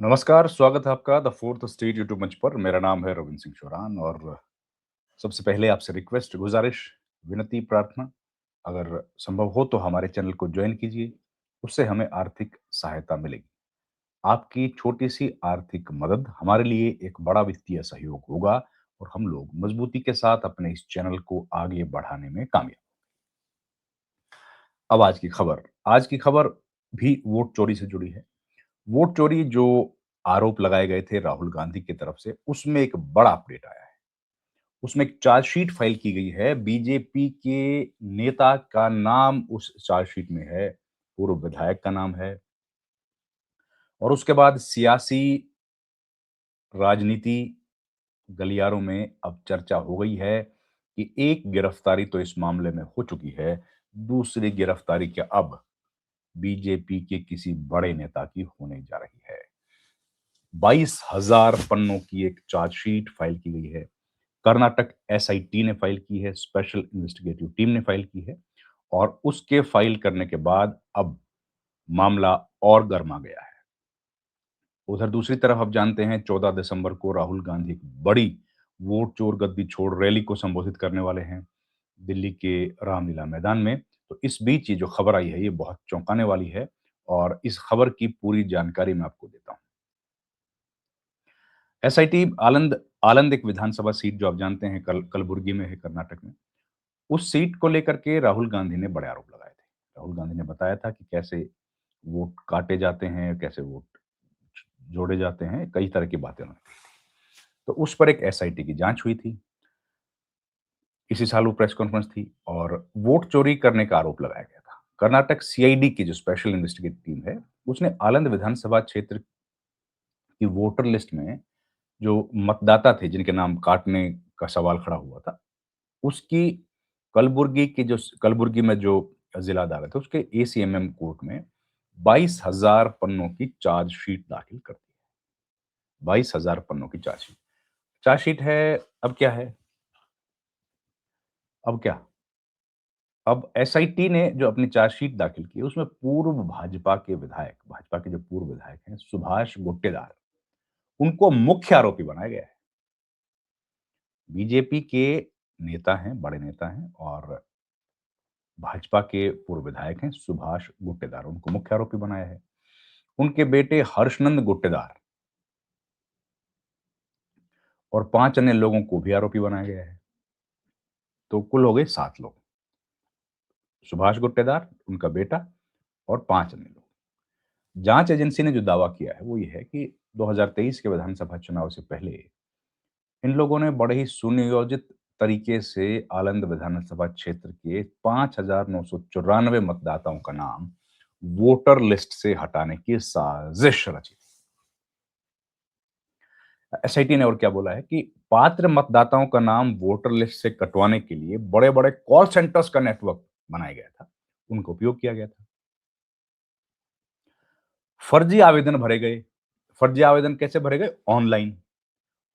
नमस्कार, स्वागत है आपका द फोर्थ स्टेट यूट्यूब मंच पर। मेरा नाम है रविंद्र सिंह चौरान और सबसे पहले आपसे रिक्वेस्ट, गुजारिश, विनती, प्रार्थना, अगर संभव हो तो हमारे चैनल को ज्वाइन कीजिए। उससे हमें आर्थिक सहायता मिलेगी। आपकी छोटी-सी आर्थिक मदद हमारे लिए एक बड़ा वित्तीय सहयोग होगा और हम लोग मजबूती के साथ अपने इस चैनल को आगे बढ़ाने में कामयाब। अब आज की खबर। आज की खबर भी वोट चोरी से जुड़ी है। वोट चोरी जो आरोप लगाए गए थे राहुल गांधी की तरफ से, उसमें एक बड़ा अपडेट आया है। उसमें एक चार्जशीट फाइल की गई है। बीजेपी के नेता का नाम उस चार्जशीट में है, पूर्व विधायक का नाम है और उसके बाद सियासी राजनीति गलियारों में अब चर्चा हो गई है कि एक गिरफ्तारी तो इस मामले में हो चुकी है, दूसरी गिरफ्तारी क्या अब बीजेपी के किसी बड़े नेता की होने जा रही है। 22,000 पन्नों की एक चार्जशीट फाइल की गई है। कर्नाटक एसआईटी ने फाइल की है, स्पेशल इन्वेस्टिगेटिव टीम ने फाइल की है और उसके फाइल करने के बाद अब मामला और गर्मा गया है। उधर दूसरी तरफ आप जानते हैं 14 दिसंबर को राहुल गांधी एक बड़ी वोट चोर गद्दी छोड़ रैली को संबोधित करने वाले हैं दिल्ली के रामलीला मैदान में। तो इस बीच ये जो खबर आई है ये बहुत चौंकाने वाली है और इस खबर की पूरी जानकारी मैं आपको देता हूँ। एसआईटी आनंद आनंद एक विधानसभा सीट जो आप जानते हैं कलबुर्गी में है, कर्नाटक में। उस सीट को लेकर के राहुल गांधी ने बड़े आरोप लगाए थे। राहुल गांधी ने बताया था कि कैसे वोट काटे जाते हैं, कैसे वोट जोड़े जाते हैं, कई तरह की बातें उन्होंने कही। तो उस पर एक एसआईटी की जांच हुई थी। इसी साल वो प्रेस कॉन्फ्रेंस थी और वोट चोरी करने का आरोप लगाया गया था। कर्नाटक सीआईडी की जो स्पेशल इन्वेस्टिगेटिव टीम है, उसने आनंद विधानसभा क्षेत्र की वोटर लिस्ट में जो मतदाता थे जिनके नाम काटने का सवाल खड़ा हुआ था, उसकी कलबुर्गी में जो जिला अदालत है, उसके एसीएमएम कोर्ट में 22,000 पन्नों की चार्जशीट दाखिल कर दी। 22,000 पन्नों की चार्जशीट। चार्जशीट है, अब क्या है? अब क्या? अब एसआईटी ने जो अपनी चार्जशीट दाखिल की, उसमें भाजपा के जो पूर्व विधायक हैं, सुभाष गुट्टेदार, उनको मुख्य आरोपी बनाया गया है। बीजेपी के नेता हैं, बड़े नेता हैं और भाजपा के पूर्व विधायक हैं सुभाष गुट्टेदार, उनको मुख्य आरोपी बनाया है। उनके बेटे हर्षनंद गुट्टेदार और 5 अन्य लोगों को भी आरोपी बनाया गया है। तो कुल हो गए 7 लोग। सुभाष गुट्टेदार, उनका बेटा और 5 अन्य लोग। जांच एजेंसी ने जो दावा किया है वो ये है कि 2023 के विधानसभा चुनाव से पहले इन लोगों ने बड़े ही सुनियोजित तरीके से आनंद विधानसभा क्षेत्र के 5,994 मतदाताओं का नाम वोटर लिस्ट से हटाने की साजिश रची। एसआईटी ने और क्या बोला है कि पात्र मतदाताओं का नाम वोटर लिस्ट से कटवाने के लिए बड़े-बड़े कॉल सेंटर्स का नेटवर्क बनाया गया था, उनका उपयोग किया गया था। फर्जी आवेदन भरे गए। फर्जी आवेदन कैसे भरे गए? ऑनलाइन।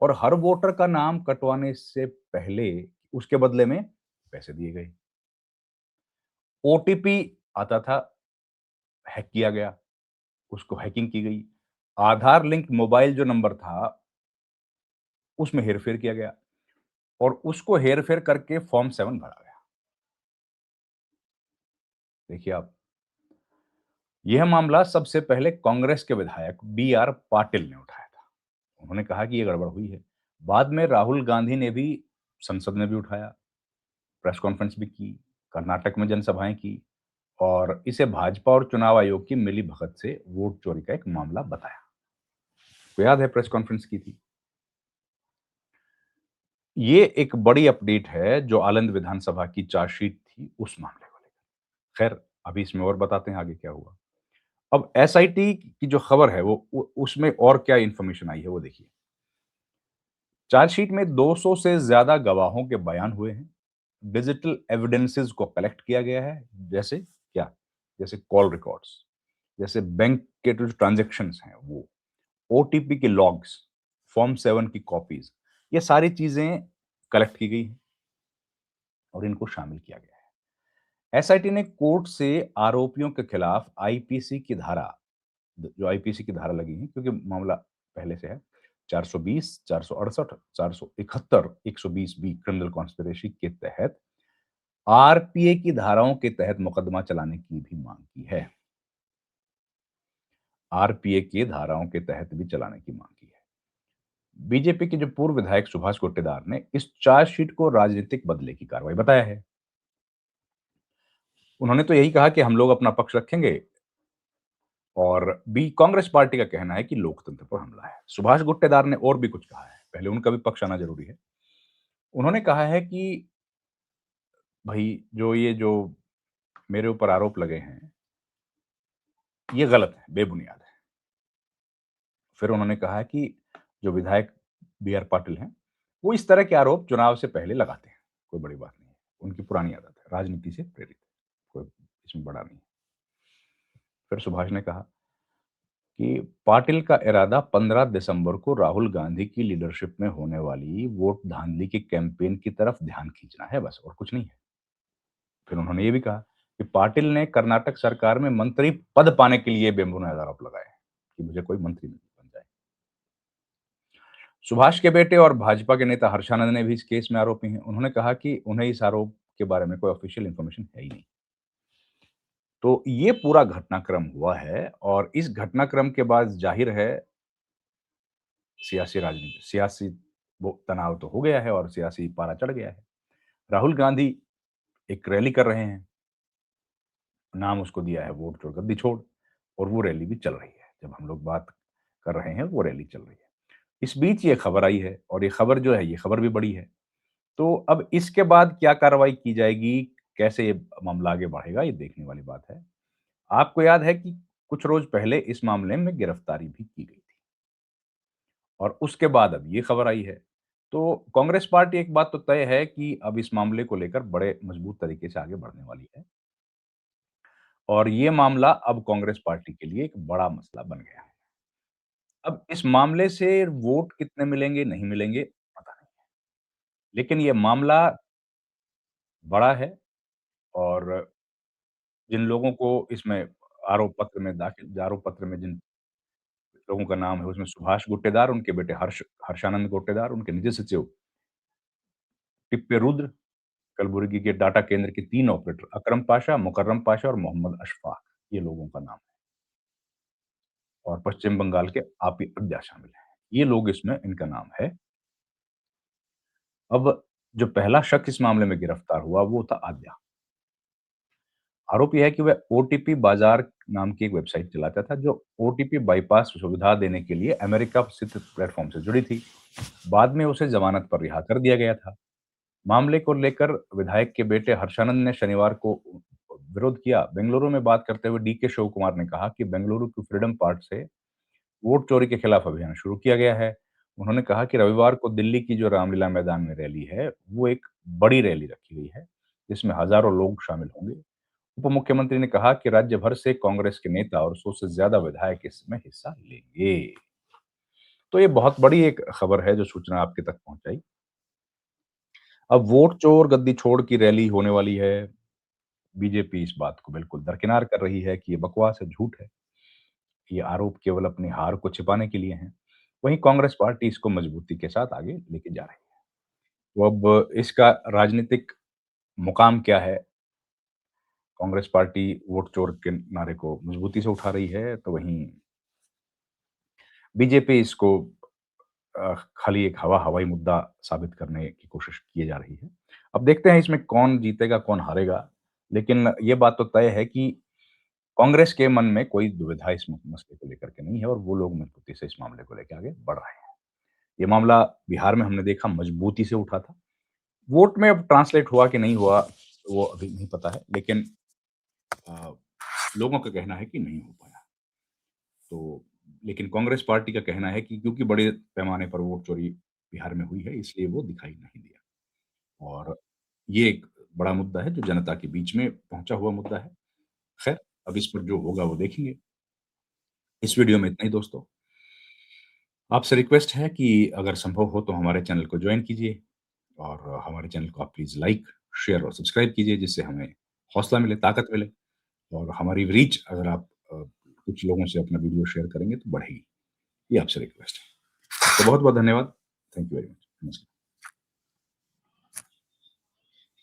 और हर वोटर का नाम कटवाने से पहले उसके बदले में पैसे दिए गए। ओटीपी आता था, हैक किया गया, उसको हैकिंग की गई। आधार लिंक मोबाइल जो नंबर था, उसमें हेरफेर किया गया और उसको हेरफेर करके फॉर्म 7 भरा गया। देखिए आप, यह मामला सबसे पहले कांग्रेस के विधायक बी आर पाटिल ने उठाया था। उन्होंने कहा कि यह गड़बड़ हुई है। बाद में राहुल गांधी ने भी संसद में भी उठाया, प्रेस कॉन्फ्रेंस भी की, कर्नाटक में जनसभाएं की और इसे भाजपा और चुनाव आयोग की मिलीभगत से वोट चोरी का एक मामला बताया। तो याद है प्रेस कॉन्फ्रेंस की थी। ये एक बड़ी अपडेट है जो आनंद विधानसभा की चार्जशीट थी उस मामले को लेकर। खैर, अभी इसमें और बताते हैं आगे क्या हुआ। अब एसआईटी की जो खबर है वो उसमें और क्या इंफॉर्मेशन आई है वो देखिए। चार्जशीट में 200 से ज्यादा गवाहों के बयान हुए हैं। डिजिटल एविडेंसेस को कलेक्ट किया गया है। जैसे क्या? जैसे कॉल रिकॉर्ड्स, जैसे बैंक के जो ट्रांजैक्शंस हैं वो, ओटीपी के लॉग्स, फॉर्म 7 की कॉपीज, ये सारी चीजें कलेक्ट की गई हैं और इनको शामिल किया गया है। एसआईटी ने कोर्ट से आरोपियों के खिलाफ आईपीसी की धारा जो आईपीसी की धारा लगी है क्योंकि मामला पहले से है, 420, 468, 471, 120 बी क्रिमिनल कॉन्स्पिरेसी के तहत आरपीए की धाराओं के तहत मुकदमा चलाने की भी मांग की है। आरपीए की धाराओं के तहत भी चलाने की मांग की है। बीजेपी के जो पूर्व विधायक सुभाष गुट्टेदार ने इस चार्जशीट को राजनीतिक बदले की कार्रवाई बताया है। उन्होंने तो यही कहा कि हम लोग अपना पक्ष रखेंगे और बी कांग्रेस पार्टी का कहना है कि लोकतंत्र पर हमला है। सुभाष गुट्टेदार ने और भी कुछ कहा है, पहले उनका भी पक्ष आना ज़रूरी है। उन्होंने कहा है कि भई जो मेरे ऊपर आरोप लगे हैं, ये गलत है, बेबुनियाद है। फिर उन्होंने कहा कि जो विधायक बी आर पाटिल हैं, वो इस तरह के आरोप चुनाव से पहले लगाते हैं, कोई बड़ी बात नहीं है। उनकी पुरानी आदत है, राजनीति से प्रेरित है, कोई इसमें बड़ा नहीं है। फिर सुभाष ने कहा कि पाटिल का इरादा 15 दिसंबर को राहुल गांधी की लीडरशिप में होने वाली वोट धांधली की कैंपेन की तरफ ध्यान खींचना है बस और कुछ नहीं है। फिर उन्होंने ये भी कहा कि पाटिल ने कर्नाटक सरकार में मंत्री पद पाने के लिए बेबुनियाद आरोप लगाए हैं कि मुझे कोई मंत्री बन जाए। सुभाष के बेटे और भाजपा के नेता हर्षानंद ने भी इस केस में आरोपी हैं। उन्होंने कहा कि उन्हें इस आरोप के बारे में कोई ऑफिशियल इन्फॉर्मेशन है ही नहीं। तो ये पूरा घटनाक्रम हुआ है और इस घटनाक्रम के बाद ज़ाहिर है सियासी वो तनाव तो हो गया है और सियासी पारा चढ़ गया है। राहुल गांधी एक रैली कर रहे हैं, नाम उसको दिया है वोट छोड़ गद्दी छोड़ और वो रैली भी चल रही है। जब हम लोग बात कर रहे हैं, वो रैली चल रही है। इस बीच ये खबर आई है और ये खबर जो है, ये खबर भी बड़ी है। तो अब इसके बाद क्या कार्रवाई की जाएगी, कैसे ये मामला आगे बढ़ेगा, ये देखने वाली बात है। आपको याद है कि कुछ रोज़ पहले इस मामले में गिरफ्तारी भी की गई थी और उसके बाद अब ये खबर आई है। तो कांग्रेस पार्टी एक बात तो तय है कि अब इस मामले को लेकर बड़े मजबूत तरीके से आगे बढ़ने वाली है और ये मामला अब कांग्रेस पार्टी के लिए एक बड़ा मसला बन गया है। अब इस मामले से वोट कितने मिलेंगे, नहीं मिलेंगे, पता नहीं। लेकिन ये मामला बड़ा है और जिन लोगों को इसमें आरोप पत्र में जिन लोगों का नाम है, उसमें सुभाष गुट्टेदार, उनके बेटे हर्षानंद गुट्टेदार, उनके निजी सचिव टिप्पे रुद्र, कलबुर्गी के डाटा केंद्र के 3 ऑपरेटर अकरम पाशा, मुकर्रम पाशा और मोहम्मद अशफाक, ये लोगों का नाम है और पश्चिम बंगाल के आपी अद्या शामिल हैं। ये लोग इसमें इनका नाम है। अब जो पहला शख्स इस मामले में गिरफ्तार हुआ, वो था आद्या। आरोप ये है कि वह ओटीपी बाज़ार नाम की एक वेबसाइट चलाता था, जो ओटीपी बाईपास सुविधा देने के लिए अमेरिका स्थित प्लेटफ़ॉर्म से जुड़ी थी। बाद में उसे ज़मानत पर रिहा कर दिया गया था। मामले को लेकर विधायक के बेटे हर्षानंद ने शनिवार को विरोध किया। बेंगलुरु में बात करते हुए डीके शिव कुमार ने कहा कि बेंगलुरु की फ्रीडम पार्क से वोट चोरी के खिलाफ अभियान शुरू किया गया है। उन्होंने कहा कि रविवार को दिल्ली की जो रामलीला मैदान में रैली है, वो एक बड़ी रैली रखी गई है, जिसमें हज़ारों लोग शामिल होंगे। उप मुख्यमंत्री ने कहा कि राज्य भर से कांग्रेस के नेता और 100 से ज्यादा विधायक इसमें हिस्सा लेंगे। तो ये बहुत बड़ी एक खबर है जो सूचना आपके तक पहुंचाई। अब वोट चोर गद्दी छोड़ की रैली होने वाली है। बीजेपी इस बात को बिल्कुल दरकिनार कर रही है कि ये बकवास है, झूठ है। ये आरोप केवल अपनी हार को छिपाने के लिए हैं। वहीं कांग्रेस पार्टी इसको मजबूती के साथ आगे लेके जा रही है। तो अब इसका राजनीतिक मुकाम क्या है? कांग्रेस पार्टी वोट चोर के नारे को मजबूती से उठा रही है, तो वहीं बीजेपी इसको खाली एक हवाई मुद्दा साबित करने की कोशिश किए जा रही है। अब देखते हैं इसमें कौन जीतेगा, कौन हारेगा। लेकिन ये बात तो तय है कि कांग्रेस के मन में कोई दुविधा इस मसले को लेकर के नहीं है और वो लोग मजबूती से इस मामले को लेके आगे बढ़ रहे हैं। ये मामला बिहार में हमने देखा मजबूती से उठा था। वोट में अब ट्रांसलेट हुआ कि नहीं हुआ, वो अभी नहीं पता है। लेकिन अ, लोगों का कहना है कि नहीं हो पाया। तो लेकिन कांग्रेस पार्टी का कहना है कि क्योंकि बड़े पैमाने पर वोट चोरी बिहार में हुई है, इसलिए वो दिखाई नहीं दिया और ये एक बड़ा मुद्दा है जो जनता के बीच में पहुँचा हुआ मुद्दा है। खैर, अब इस पर जो होगा वो देखेंगे। इस वीडियो में इतना ही दोस्तों। आपसे रिक्वेस्ट है कि अगर संभव हो तो हमारे चैनल को जॉइन कीजिए और हमारे चैनल को आप प्लीज़ लाइक, शेयर और सब्सक्राइब कीजिए जिससे हमें हौसला मिले, ताकत मिले और हमारी रीच अगर आप कुछ लोगों से अपना वीडियो शेयर करेंगे तो बढ़ेगी। ये आपसे रिक्वेस्ट है। तो बहुत-बहुत धन्यवाद। Thank you very much. नमस्कार।